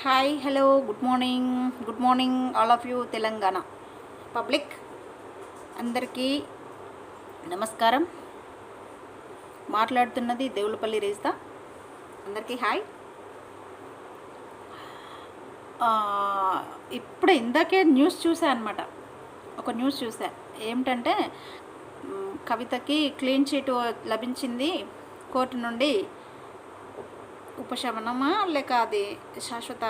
Hi hello good morning all of you Telangana public అందరికీ నమస్కారం. మాట్లాడుతున్నది దేవులపల్లి రేస్తా. అందరికీ హాయ్. ఇప్పుడు ఇందాకే న్యూస్ చూసా అనమాట. ఒక న్యూస్ చూసా ఏమిటంటే కవితకి క్లీన్ చీట్ లభించింది కోర్టు నుండి. ఉపశమనమా లేక అది శాశ్వత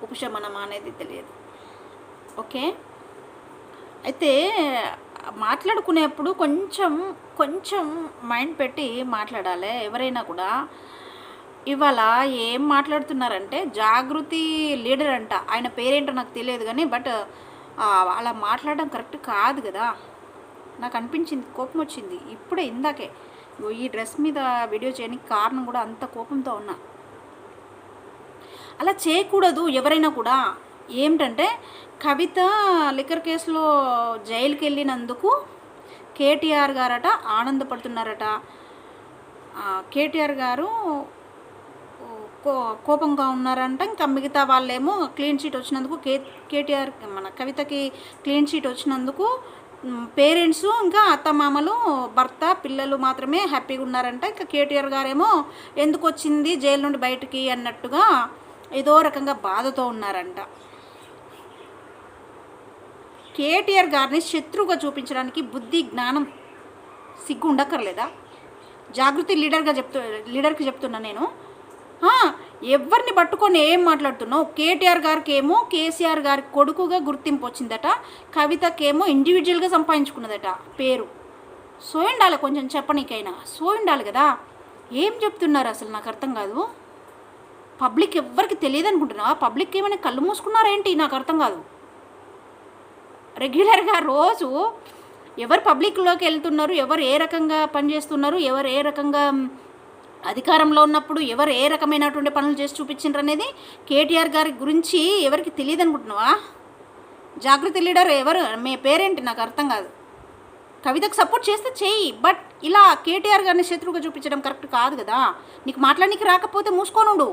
ఉపశమనమా అనేది తెలియదు. ఓకే, అయితే మాట్లాడుకునేప్పుడు కొంచెం మైండ్ పెట్టి మాట్లాడాలి ఎవరైనా కూడా. ఇవాళ ఏం మాట్లాడుతున్నారంటే జాగృతి లీడర్ అంట, ఆయన పేరేంటో నాకు తెలియదు కానీ బట్ అలా మాట్లాడడం కరెక్ట్ కాదు కదా. నాకు అనిపించింది, కోపం వచ్చింది ఇప్పుడే ఇందాకే. ఈ డ్రెస్ మీద వీడియో చేయడానికి కారణం కూడా అంత కోపంతో ఉన్నా. అలా చేయకూడదు ఎవరైనా కూడా. ఏమిటంటే కవిత లిక్కర్ కేసులో జైలుకి వెళ్ళినందుకు కేటీఆర్ గారట ఆనందపడుతున్నారట. కేటీఆర్ గారు కోపంగా ఉన్నారంట. ఇంకా మిగతా వాళ్ళేమో క్లీన్ చీట్ వచ్చినందుకు కేటీఆర్ మన కవితకి క్లీన్ చీట్ వచ్చినందుకు పేరెంట్స్ ఇంకా అత్తమామలు భర్త పిల్లలు మాత్రమే హ్యాపీగా ఉన్నారంట. ఇంకా కేటీఆర్ గారేమో ఎందుకు వచ్చింది జైలు నుండి బయటికి అన్నట్టుగా ఏదో రకంగా బాధతో ఉన్నారంట. కేటీఆర్ గారిని శత్రువుగా చూపించడానికి బుద్ధి జ్ఞానం సిగ్గు ఉండక్కర్లేదా? జాగృతి లీడర్కి చెప్తున్నా నేను. ఎవరిని పట్టుకొని ఏం మాట్లాడుతున్నావు? కేటీఆర్ గారికి ఏమో కేసీఆర్ గారి కొడుకుగా గుర్తింపు వచ్చిందట, కవితకేమో ఇండివిజువల్గా సంపాదించుకున్నదట పేరు. సో ఉండాలి, కొంచెం చెప్పనీకైనా సో ఉండాలి కదా. ఏం చెప్తున్నారు అసలు నాకు అర్థం కాదు. పబ్లిక్ ఎవ్వరికి తెలియదు అనుకుంటున్నావా? పబ్లిక్ ఏమైనా కళ్ళు మూసుకున్నారేంటి? నాకు అర్థం కాదు. రెగ్యులర్గా రోజు ఎవరు పబ్లిక్లోకి వెళ్తున్నారు, ఎవరు ఏ రకంగా పనిచేస్తున్నారు, ఎవరు ఏ రకంగా అధికారంలో ఉన్నప్పుడు ఎవరు ఏ రకమైనటువంటి పనులు చేసి చూపించారు అనేది కేటీఆర్ గారి గురించి ఎవరికి తెలియదు అనుకుంటున్నావా? జాగృతి లీడర్ ఎవరు, మీ పేరేంటి నాకు అర్థం కాదు. కవితకు సపోర్ట్ చేస్తే చెయ్యి, బట్ ఇలా కేటీఆర్ గారిని శత్రువుగా చూపించడం కరెక్ట్ కాదు కదా. నీకు మాట్లాడడానికి రాకపోతే మూసుకోనుండు.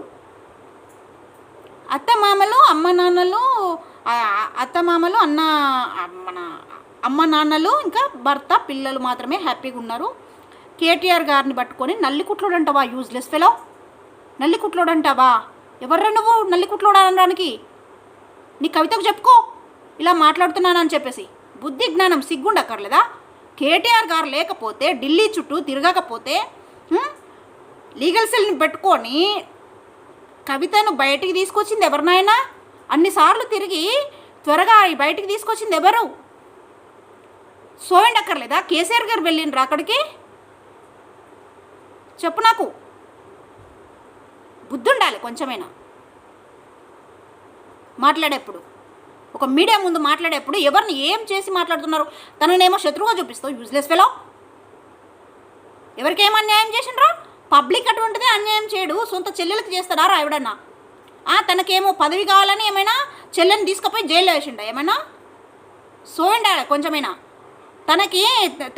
అత్తమామలు అమ్మ నాన్నలు ఇంకా భర్త పిల్లలు మాత్రమే హ్యాపీగా ఉన్నారు. కేటీఆర్ గారిని పట్టుకొని నల్లికుట్లోడంటావా? Useless fellow, నల్లికుట్లోడంటావా? ఎవర్రా నువ్వు నల్లికుట్లోడు అనడానికి? నీ కవితకు చెప్పుకో ఇలా మాట్లాడుతున్నానని చెప్పేసి. బుద్ధి జ్ఞానం సిగ్గుండక్కర్లేదా? కేటీఆర్ గారు లేకపోతే ఢిల్లీ చుట్టూ తిరగకపోతే లీగల్ సెల్ని పెట్టుకొని కవితను బయటికి తీసుకొచ్చింది ఎవరినైనా? అన్నిసార్లు తిరిగి త్వరగా బయటికి తీసుకొచ్చింది ఎవరు? సోయండక్కర్లేదా? కేసీఆర్ గారు వెళ్ళిండ్రా అక్కడికి? చెప్పు నాకు. బుద్ధి ఉండాలి కొంచెమైనా మాట్లాడేప్పుడు. ఒక మీడియా ముందు మాట్లాడేప్పుడు ఎవరిని ఏం చేసి మాట్లాడుతున్నారు? తననేమో శత్రువుగా చూపిస్తావు, యూజ్లెస్ ఫెలో. ఎవరికేం అన్యాయం చేసిండ్రా? పబ్లిక్ అటువంటిదే అన్యాయం చేయడు. సొంత చెల్లెలకి చేస్తారా ఎవడన్నా? తనకేమో పదవి కావాలని ఏమైనా చెల్లెని తీసుకుపోయి జైల్లో వేసిండా ఏమైనా? సోయండాలి కొంచెమైనా.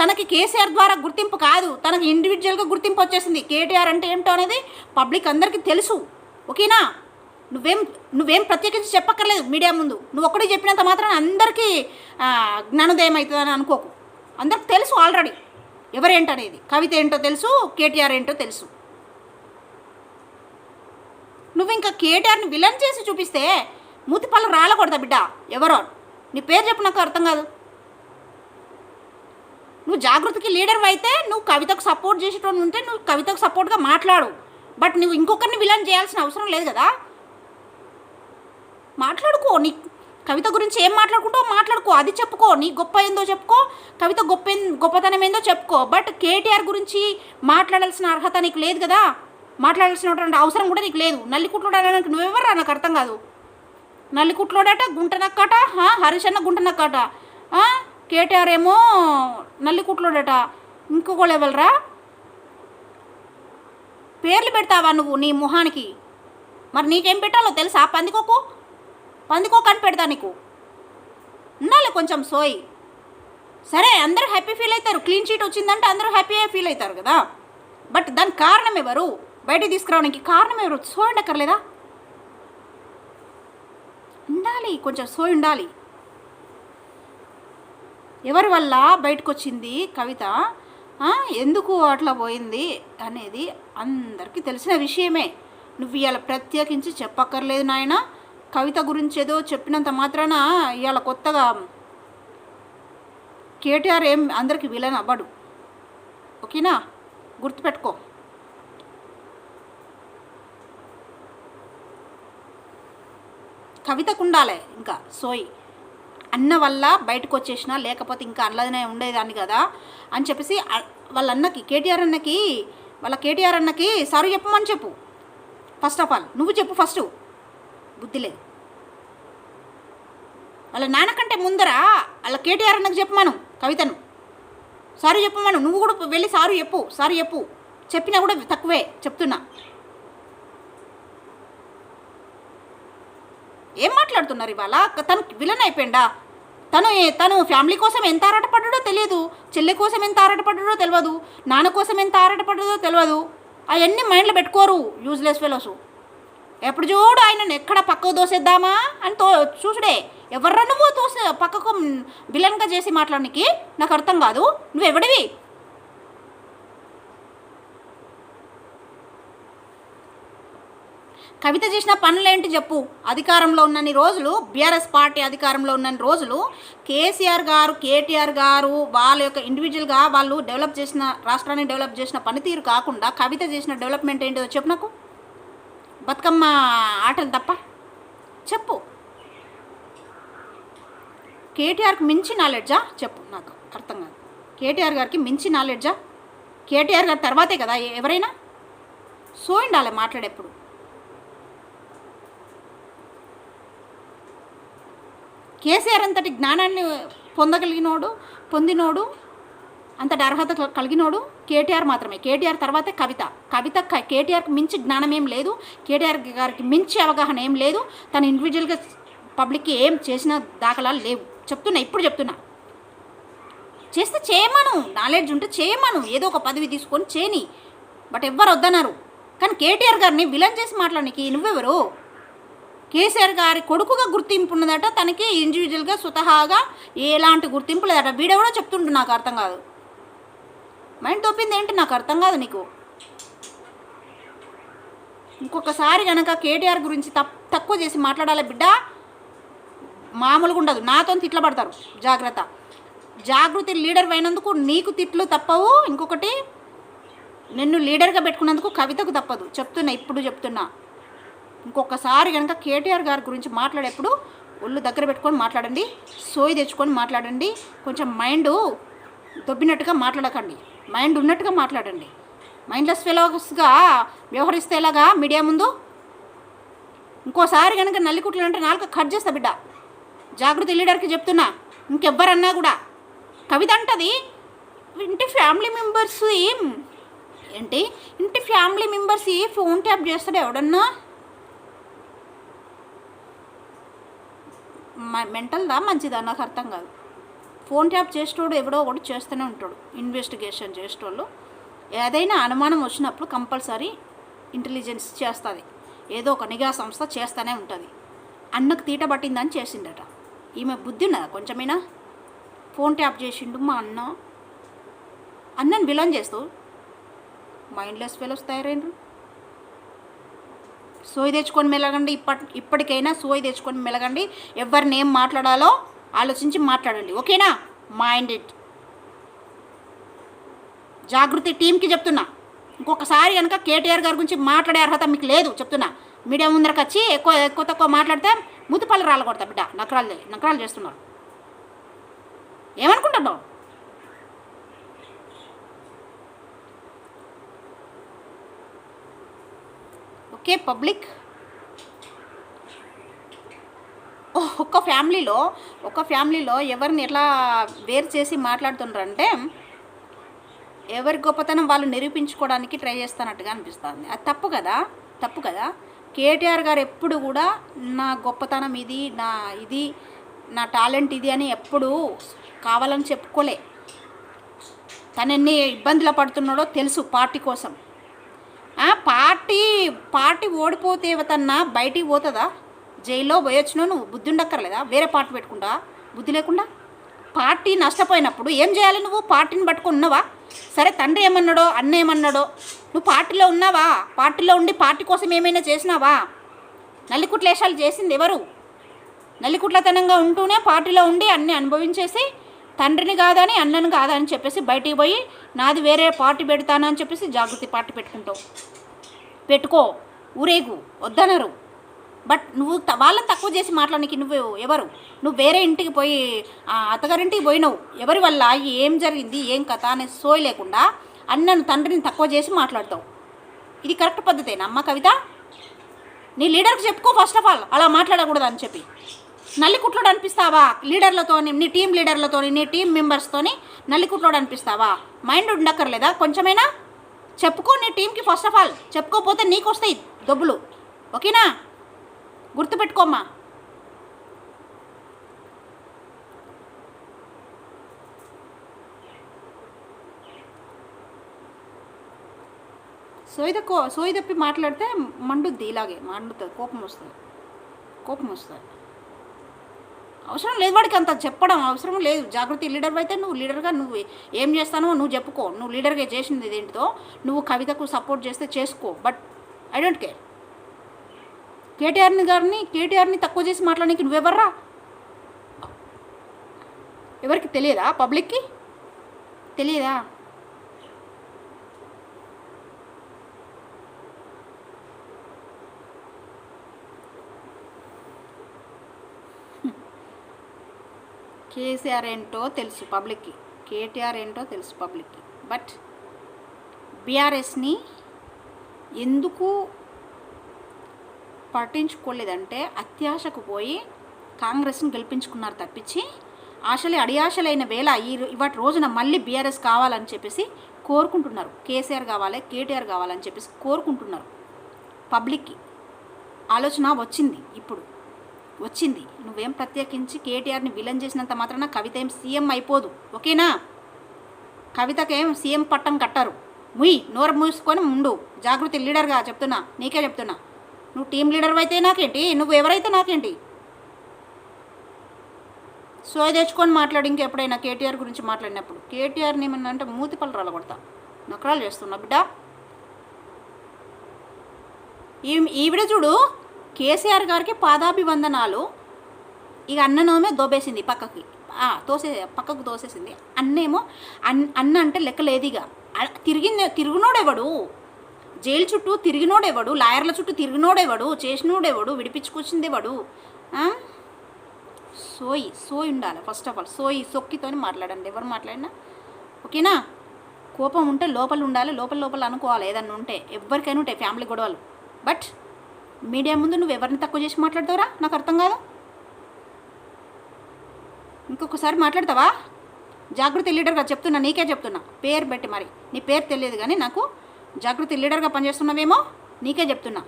తనకి కేసీఆర్ ద్వారా గుర్తింపు కాదు, తనకి ఇండివిజువల్గా గుర్తింపు వచ్చేసింది. కేటీఆర్ అంటే ఏమిటో అనేది పబ్లిక్ అందరికీ తెలుసు. ఓకేనా? నువ్వేం ప్రత్యేకించి చెప్పక్కర్లేదు మీడియా ముందు. నువ్వు ఒక్కడే చెప్పినంత మాత్రం అందరికీ జ్ఞానోదయం అవుతుందని అనుకోకు. అందరికి తెలుసు ఆల్రెడీ ఎవరేంటనేది. కవిత ఏంటో తెలుసు, కేటీఆర్ ఏంటో తెలుసు. నువ్వు ఇంకా కేటీఆర్ని విలన్ చేసి చూపిస్తే మూతిపళ్ళు రాలకూడదా బిడ్డ? ఎవరో నీ పేరు చెప్పు, నాకు అర్థం కాదు. నువ్వు జాగృతికి లీడర్ అయితే నువ్వు కవితకు సపోర్ట్ చేసేటోడు ఉంటే నువ్వు కవితకు సపోర్ట్గా మాట్లాడు. బట్ నువ్వు ఇంకొకరిని విలన్ చేయాల్సిన అవసరం లేదు కదా. మాట్లాడుకో, నీ కవిత గురించి ఏం మాట్లాడుకుంటావు మాట్లాడుకో, అది చెప్పుకో. నీ గొప్ప ఏందో చెప్పుకో, కవిత గొప్పతనం ఏందో చెప్పుకో. బట్ కేటీఆర్ గురించి మాట్లాడాల్సిన అర్హత నీకు లేదు కదా, మాట్లాడాల్సినటువంటి అవసరం కూడా నీకు లేదు. నల్లికుట్లోడడానికి నువ్వెవర్రా నాకు అర్థం కాదు. నల్లికుట్లోడట, గుంటనక్కట, హరీష్ అన్న గుంటనక్కట, కేటీఆర్ ఏమో నల్లికుట్లోడట. ఇంకొకళ్ళు ఎవరురా? పేర్లు పెడతావా నువ్వు నీ మొహానికి? మరి నీకేం పెట్టాలో తెలుసా? పందికోకు అని పెడతా నీకు. ఉండాలి కొంచెం సోయి. సరే అందరూ హ్యాపీ ఫీల్ అవుతారు, క్లీన్ చీట్ వచ్చిందంటే అందరూ హ్యాపీగా ఫీల్ అవుతారు కదా. బట్ దానికి కారణం ఎవరు? బయటికి తీసుకురావడానికి కారణం ఎవరు? సోయి ఉండక్కర్లేదా? ఉండాలి, కొంచెం సోయి ఉండాలి. ఎవరి వల్ల బయటకు వచ్చింది కవిత, ఎందుకు అట్లా పోయింది అనేది అందరికీ తెలిసిన విషయమే. నువ్వు ఇవాళ ప్రత్యేకించి చెప్పక్కర్లేదు నాయన. కవిత గురించి ఏదో చెప్పినంత మాత్రాన ఇవాళ కొత్తగా కేటీఆర్ ఏం అందరికి విలన్ అవ్వడు. ఓకేనా? గుర్తుపెట్టుకో. కవితకు ఉండాలి ఇంకా సోయి. అన్న వల్ల బయటకు వచ్చేసిన, లేకపోతే ఇంకా అల్లదనే ఉండేదాన్ని కదా అని చెప్పేసి వాళ్ళ అన్నకి, కేటీఆర్ అన్నకి సారీ చెప్పమని చెప్పు. ఫస్ట్ ఆఫ్ ఆల్ నువ్వు చెప్పు ఫస్ట్. బుద్ధి లేదు. వాళ్ళ నాన్నకంటే ముందర వాళ్ళ కేటీఆర్ అన్నకు చెప్పమను కవితను. సారీ చెప్పమను. నువ్వు కూడా వెళ్ళి సారీ చెప్పు. చెప్పినా కూడా తక్కువే చెప్తున్నా. ఏం మాట్లాడుతున్నారు ఇవాళ? తను విలన్ అయిపోయిందా? తను ఫ్యామిలీ కోసం ఎంత ఆరాటపడ్డాడో తెలియదు, చెల్లి కోసం ఎంత ఆరాటపడ్డాడో తెలియదు, నాన్న కోసం ఎంత ఆరాటపడ్డాడో తెలియదు. అవన్నీ మైండ్లో పెట్టుకోరు యూజ్లెస్ ఫెలోస్. ఎప్పుడు చూడు ఆయనను ఎక్కడ పక్కకు దోసేద్దామా అని చూసుడే. ఎవర్రా నువ్వు పక్కకు విలన్గా చేసి మాట్లాడడానికి? నాకు అర్థం కాదు. నువ్వెవడివి? కవిత చేసిన పనులేంటి చెప్పు. అధికారంలో ఉన్నన్ని రోజులు, బీఆర్ఎస్ పార్టీ అధికారంలో ఉన్నన్ని రోజులు కేసీఆర్ గారు, కేటీఆర్ గారు వాళ్ళ యొక్క ఇండివిజువల్గా వాళ్ళు డెవలప్ చేసిన, రాష్ట్రాన్ని డెవలప్ చేసిన పనితీరు కాకుండా కవిత చేసిన డెవలప్మెంట్ ఏంటిదో చెప్పు నాకు. బతుకమ్మ ఆటలు తప్ప చెప్పు. కేటీఆర్కి మించి నాలెడ్జా చెప్పు, నాకు అర్థం కాదు. కేటీఆర్ గారికి మించి నాలెడ్జా? కేటీఆర్ గారి తర్వాతే కదా ఎవరైనా. సో ఉండాలి మాట్లాడేప్పుడు. కేసీఆర్ అంతటి జ్ఞానాన్ని పొందినోడు అంతటి అర్హత కలిగినోడు కేటీఆర్ మాత్రమే. కేటీఆర్ తర్వాతే కవిత కేటీఆర్కి మించి జ్ఞానం ఏం లేదు, కేటీఆర్ గారికి మించి అవగాహన ఏం లేదు. తను ఇండివిజువల్గా పబ్లిక్కి ఏం చేసిన దాఖలాలు లేవు. ఇప్పుడు చెప్తున్నా. చేస్తే చేయమను, నాలెడ్జ్ ఉంటే చేయమను, ఏదో ఒక పదవి తీసుకొని చేయని. బట్ ఎవ్వరు వద్దన్నారు. కానీ కేటీఆర్ గారిని విలన్ చేసి మాట్లాడడానికి నువ్వెవరు? కేసీఆర్ గారి కొడుకుగా గుర్తింపు ఉన్నదట తనకి, ఇండివిజువల్గా స్వతహాగా ఎలాంటి గుర్తింపు లేదట. వీడియో కూడా చెప్తుంటు, నాకు అర్థం కాదు. మైండ్ తోపింది ఏంటి నాకు అర్థం కాదు నీకు. ఇంకొకసారి కనుక కేటీఆర్ గురించి తక్కువ చేసి మాట్లాడాలి బిడ్డ, మామూలుగా ఉండదు. నాతో తిట్లు పడతారు. జాగ్రత్త. జాగృతి లీడర్ అయినందుకు నీకు తిట్లు తప్పవు. ఇంకొకటి, నిన్ను లీడర్గా పెట్టుకున్నందుకు కవితకు తప్పదు. ఇప్పుడు చెప్తున్నా. ఇంకొకసారి కనుక కేటీఆర్ గారి గురించి మాట్లాడేప్పుడు ఒళ్ళు దగ్గర పెట్టుకొని మాట్లాడండి, సోయి తెచ్చుకొని మాట్లాడండి. కొంచెం మైండ్ దొబ్బినట్టుగా మాట్లాడకండి, మైండ్ ఉన్నట్టుగా మాట్లాడండి. మైండ్లెస్ ఫెలోస్గా వ్యవహరిస్తే ఎలాగా మీడియా ముందు? ఇంకోసారి కనుక నల్లికుట్లు అంటే నాలుగు కట్ చేస్తా బిడ్డ. జాగృతి లీడర్కి చెప్తున్నా. ఇంకెవ్వరన్నా కూడా కవిత అంటది ఇంటి ఫ్యామిలీ మెంబర్స్ ఫోన్ ట్యాప్ చేస్తాడు ఎవడన్నా. మెంటల్దా మంచిదా నాకు అర్థం కాదు. ఫోన్ ట్యాప్ చేసేటోడు ఎవడో ఒకటి చేస్తూనే ఉంటాడు. ఇన్వెస్టిగేషన్ చేసేటోళ్ళు ఏదైనా అనుమానం వచ్చినప్పుడు కంపల్సరీ ఇంటెలిజెన్స్ చేస్తుంది, ఏదో ఒక నిఘా సంస్థ చేస్తూనే ఉంటుంది. అన్నకు తీట పట్టిందని చేసిండట. ఈమె బుద్ధి ఉన్నదా కొంచెమైనా? ఫోన్ ట్యాప్ చేసిండు మా అన్నని బిలాంగ్ చేస్తూ మైండ్లెస్ ఫెలోస్ తయారైనరు. సోయి తెచ్చుకొని మెలగండి. ఇప్పటికైనా సోయి తెచ్చుకొని మెలగండి. ఎవరిని ఏం మాట్లాడాలో ఆలోచించి మాట్లాడండి. ఓకేనా? Mind it. జాగృతి టీంకి చెప్తున్నా. ఇంకొకసారి కనుక కేటీఆర్ గారి గురించి మాట్లాడే అర్హత మీకు లేదు చెప్తున్నా. మీడియా ముందరకు వచ్చి ఎక్కువ తక్కువ మాట్లాడితే ముతుపల్లి రాళ్ళు కొడతా బిడ్డ. నకరాలు చేస్తున్నారు. ఏమనుకుంటున్నావు? ఓకే పబ్లిక్, ఒక ఫ్యామిలీలో ఎవరిని ఎట్లా వేరు చేసి మాట్లాడుతున్నారంటే ఎవరి గొప్పతనం వాళ్ళు నిరూపించుకోవడానికి ట్రై చేస్తున్నట్టుగా అనిపిస్తుంది. అది తప్పు కదా. కేటీఆర్ గారు ఎప్పుడు కూడా నా గొప్పతనం ఇది, నా టాలెంట్ ఇది అని ఎప్పుడు కావాలని చెప్పుకోలే. తను ఎన్ని ఇబ్బందులు పడుతున్నాడో తెలుసు పార్టీ కోసం. పార్టీ పార్టీ ఓడిపోతే తన్నా బయటికి పోతుందా? జైల్లో పోయొచ్చినావు, నువ్వు బుద్ధి ఉండక్కర్లేదా? వేరే పార్టీ పెట్టుకుంటా బుద్ధి లేకుండా. పార్టీ నష్టపోయినప్పుడు ఏం చేయాలి? నువ్వు పార్టీని పట్టుకుని ఉన్నావా? సరే, తండ్రి ఏమన్నాడో, అన్న ఏమన్నాడో, నువ్వు పార్టీలో ఉన్నావా? పార్టీలో ఉండి పార్టీ కోసం ఏమైనా చేసినావా? నల్లికుట్లేషాలు చేసింది ఎవరు? నల్లికుట్లతనంగా ఉంటూనే పార్టీలో ఉండి అన్నీ అనుభవించేసి తండ్రిని కాదని అన్నని కాదని చెప్పేసి బయటికి పోయి నాది వేరే పార్టీ పెడతానని చెప్పేసి జాగృతి పార్టీ పెట్టుకో, ఊరేగు, వద్దనరు. బట్ నువ్వు వాళ్ళని తక్కువ చేసి మాట్లాడడానికి నువ్వు ఎవరు? నువ్వు వేరే ఇంటికి పోయి అత్తగారింటికి పోయినావు, ఎవరి వల్ల ఏం జరిగింది ఏం కథ అనే సోయి లేకుండా అన్నను తండ్రిని తక్కువ చేసి మాట్లాడతావు. ఇది కరెక్ట్ పద్ధతేనా అమ్మ కవిత? నీ లీడర్కి చెప్పుకో ఫస్ట్ ఆఫ్ ఆల్ అలా మాట్లాడకూడదు అని చెప్పి. నల్లికుట్లోడు అనిపిస్తావా లీడర్లతోని, నీ టీం లీడర్లతోని, నీ టీం మెంబర్స్తోని నల్లికుట్లోడు అనిపిస్తావా? మైండ్ ఉండక్కర్లేదా కొంచెమైనా? చెప్పుకో నీ టీంకి ఫస్ట్ ఆఫ్ ఆల్. చెప్పుకోకపోతే నీకు వస్తాయి దొబ్బులు, ఓకేనా? గుర్తుపెట్టుకోమ్మా. సోయి తప్పి మాట్లాడితే మండుద్ది, ఇలాగే మండుతుంది, కోపం వస్తుంది. అవసరం లేదు వాడికి అంత చెప్పడం అవసరం లేదు. జాగృతి లీడర్ అయితే నువ్వు లీడర్గా నువ్వు ఏం చేస్తానో నువ్వు చెప్పుకో. నువ్వు లీడర్గా చేసింది ఇదేంటితో నువ్వు కవితకు సపోర్ట్ చేస్తే చేసుకో, బట్ ఐ డోంట్ కేర్. కేటీఆర్ని తక్కువ చేసి మాట్లాడడానికి నువ్వెవర్రా? ఎవరికి తెలియదా? పబ్లిక్కి తెలియదా? కేసీఆర్ ఏంటో తెలుసు పబ్లిక్కి, కేటీఆర్ ఏంటో తెలుసు పబ్లిక్కి. బట్ బీఆర్ఎస్ని ఎందుకు పట్టించుకోలేదంటే అత్యాశకు పోయి కాంగ్రెస్ని గెలిపించుకున్నారు తప్పించి అడియాశలైన వేళ ఇవాటి రోజున మళ్ళీ బీఆర్ఎస్ కావాలని చెప్పేసి కోరుకుంటున్నారు. కేసీఆర్ కావాలి, కేటీఆర్ కావాలని చెప్పేసి కోరుకుంటున్నారు. పబ్లిక్కి ఆలోచన వచ్చింది. నువ్వేం ప్రత్యేకించి కేటీఆర్ని విలన్ చేసినంత మాత్రాన కవిత ఏం సీఎం అయిపోదు, ఓకేనా? కవితకేం సీఎం పట్టం కట్టరు. నోరు మూసుకొని ఉండు. జాగృతి లీడర్గా చెప్తున్నా, నీకే చెప్తున్నా. నువ్వు టీం లీడర్ అయితే నాకేంటి, నువ్వు ఎవరైతే నాకేంటి? సోయ తెచ్చుకొని మాట్లాడి ఇంకెప్పుడైనా కేటీఆర్ గురించి మాట్లాడినప్పుడు. కేటీఆర్ని ఏమన్నా అంటే మూతి పళ్ళు కొడతా. నకరాలు చేస్తున్నా బిడ్డ. ఈవిడ చూడు, కేసీఆర్ గారికి పాదాభివందనాలు. ఇక అన్ననోమే దోబేసింది పక్కకు తోసేసింది. అన్నేమో అన్న అంటే లెక్క లేదు. ఇక తిరుగునోడెవడు? జైలు చుట్టూ తిరిగినోడెవడు? లాయర్ల చుట్టూ తిరిగినోడెవడు? చేసినోడెవడు? విడిపించుకొచ్చిందేవాడు? సోయి ఉండాలి ఫస్ట్ ఆఫ్ ఆల్. సొక్కితోని మాట్లాడండి ఎవరు మాట్లాడినా, ఓకేనా? కోపం ఉంటే లోపల ఉండాలి, లోపల అనుకోవాలి. ఏదన్నా ఉంటే ఎవరికైనా ఉంటాయి ఫ్యామిలీ గొడవలు. బట్ మీడియా ముందు నువ్వు ఎవరిని తక్కువ చేసి మాట్లాడతావురా? నాకు అర్థం కాదు. ఇంకొకసారి మాట్లాడతావా? జాగృతి లీడర్గా చెప్తున్నా, నీకే చెప్తున్నా, పేరు పెట్టి. మరి నీ పేరు తెలియదు కానీ నాకు జాగృతి లీడర్గా పనిచేస్తున్నావేమో, నీకే చెప్తున్నా.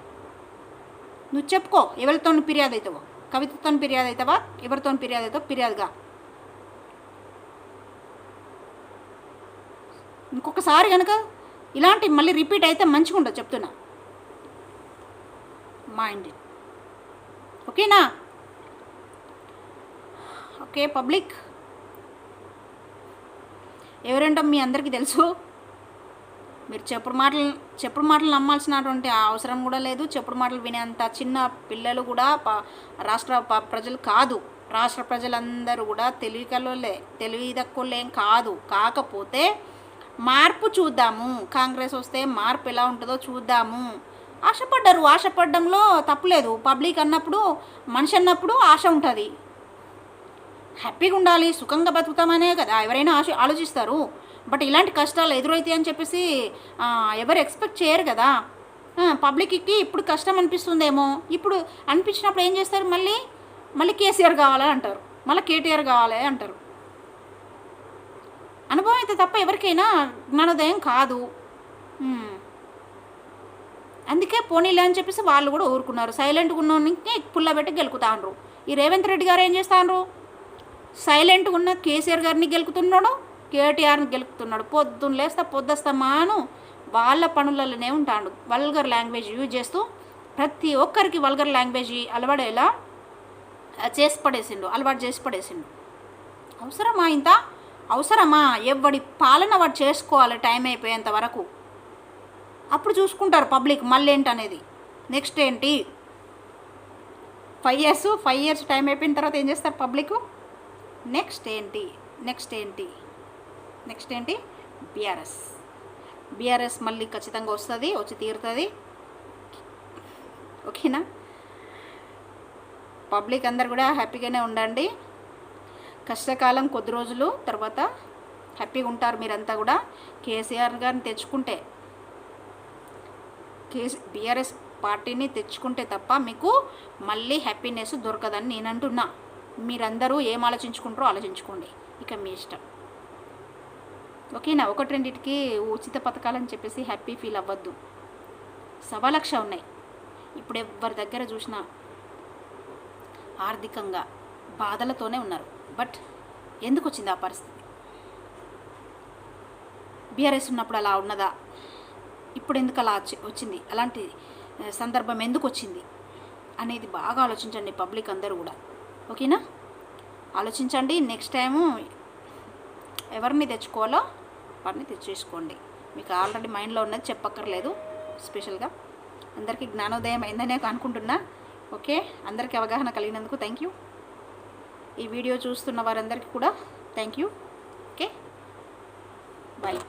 నువ్వు చెప్పుకో ఎవరితో ఫిర్యాదు అవుతావో. కవితతో ఫిర్యాదు అవుతావా? ఎవరితో ఫిర్యాదు అవుతావు? ఫిర్యాదుగా. ఇంకొకసారి కనుక ఇలాంటి మళ్ళీ రిపీట్ అయితే మంచిగా ఉండదు, చెప్తున్నా. మైండ్, ఓకేనా? ఓకే పబ్లిక్, ఎవరేంటో మీ అందరికీ తెలుసు. మీరు చెప్పుడు మాటలు నమ్మాల్సినటువంటి అవసరం కూడా లేదు. చెప్పుడు మాటలు వినేంత చిన్న పిల్లలు కూడా రాష్ట్ర ప్రజలు కాదు. రాష్ట్ర ప్రజలందరూ కూడా తెలివి తక్కువలేం కాదు. కాకపోతే మార్పు చూద్దాము. కాంగ్రెస్ వస్తే మార్పు ఎలా ఉంటుందో చూద్దాము. ఆశపడ్డంలో తప్పులేదు. పబ్లిక్ అన్నప్పుడు, మనిషి అన్నప్పుడు ఆశ ఉంటుంది. హ్యాపీగా ఉండాలి, సుఖంగా బతుకుతామనే కదా ఎవరైనా ఆలోచిస్తారు. బట్ ఇలాంటి కష్టాలు ఎదురైతాయి అని చెప్పేసి ఎవరు ఎక్స్పెక్ట్ చేయరు కదా. పబ్లిక్కి ఇప్పుడు కష్టం అనిపిస్తుందేమో. ఇప్పుడు అనిపించినప్పుడు ఏం చేస్తారు? మళ్ళీ కేసీఆర్ కావాలని అంటారు, మళ్ళీ కేటీఆర్ కావాలి అంటారు. అనుభవం అయితే తప్ప ఎవరికైనా జ్ఞానోదయం కాదు. అందుకే పోనీలే అని చెప్పేసి వాళ్ళు కూడా ఊరుకున్నారు. సైలెంట్గా ఉన్నోనికి పుల్లబెట్టి గెలుకుతాండ్రు. ఈ రేవంత్ రెడ్డి గారు ఏం చేస్తాండ్రు? సైలెంట్గా ఉన్న కేసీఆర్ గారిని గెలుకుతున్నాడు, కేటీఆర్ని గెలుకుతున్నాడు. పొద్దున్న లేస్తా పొద్దుస్తమాను వాళ్ళ పనులలోనే ఉంటాడు. వల్గర్ లాంగ్వేజ్ యూజ్ చేస్తూ ప్రతి ఒక్కరికి వల్గర్ లాంగ్వేజ్ అలవాడేలా అలవాటు చేసి పడేసిండు. అవసరమా ఇంత? అవసరమా? ఎవడి పాలన వాడు చేసుకోవాలి టైం అయిపోయేంత వరకు. అప్పుడు చూసుకుంటారు పబ్లిక్ మళ్ళీ ఏంటనేది. నెక్స్ట్ ఏంటి, 5 ఇయర్స్ టైం అయిపోయిన తర్వాత ఏం చేస్తారు పబ్లిక్? నెక్స్ట్ ఏంటి బీఆర్ఎస్ మళ్ళీ ఖచ్చితంగా వస్తుంది, వచ్చి తీరుతుంది. ఓకేనా? పబ్లిక్ అందరు కూడా హ్యాపీగానే ఉండండి. కష్టకాలం కొద్ది రోజులు తర్వాత హ్యాపీగా ఉంటారు మీరంతా కూడా. కేసీఆర్ గారిని తెచ్చుకుంటే, బీఆర్ఎస్ పార్టీని తెచ్చుకుంటే తప్ప మీకు మళ్ళీ హ్యాపీనెస్ దొరకదని నేను అంటున్నా. మీరందరూ ఏం ఆలోచించుకుంటారో ఆలోచించుకోండి, ఇక మీ ఇష్టం. ఓకేనా? 1-2కి ఉచిత పథకాలని చెప్పేసి హ్యాపీ ఫీల్ అవ్వద్దు. 1,00,000 ఉన్నాయి. ఇప్పుడు ఎవరి దగ్గర చూసినా ఆర్థికంగా బాధలతోనే ఉన్నారు. బట్ ఎందుకు వచ్చింది ఆ పరిస్థితి? బీఆర్ఎస్ ఉన్నప్పుడు అలా ఉన్నదా? ఇప్పుడు ఎందుకు అలా వచ్చింది? అలాంటి సందర్భం ఎందుకు వచ్చింది అనేది బాగా ఆలోచించండి పబ్లిక్ అందరూ కూడా. ఓకేనా? ఆలోచించండి. నెక్స్ట్ టైము ఎవరిని తెచ్చుకోవాలో వారిని తెచ్చేసుకోండి. మీకు ఆల్రెడీ మైండ్లో ఉన్నది చెప్పక్కర్లేదు. స్పెషల్గా అందరికీ జ్ఞానోదయం అయిందనే అనుకుంటున్నా. ఓకే, అందరికీ అవగాహన కలిగినందుకు థ్యాంక్ యూ. ఈ వీడియో చూస్తున్న వారందరికీ కూడా థ్యాంక్ యూ. Okay, bye.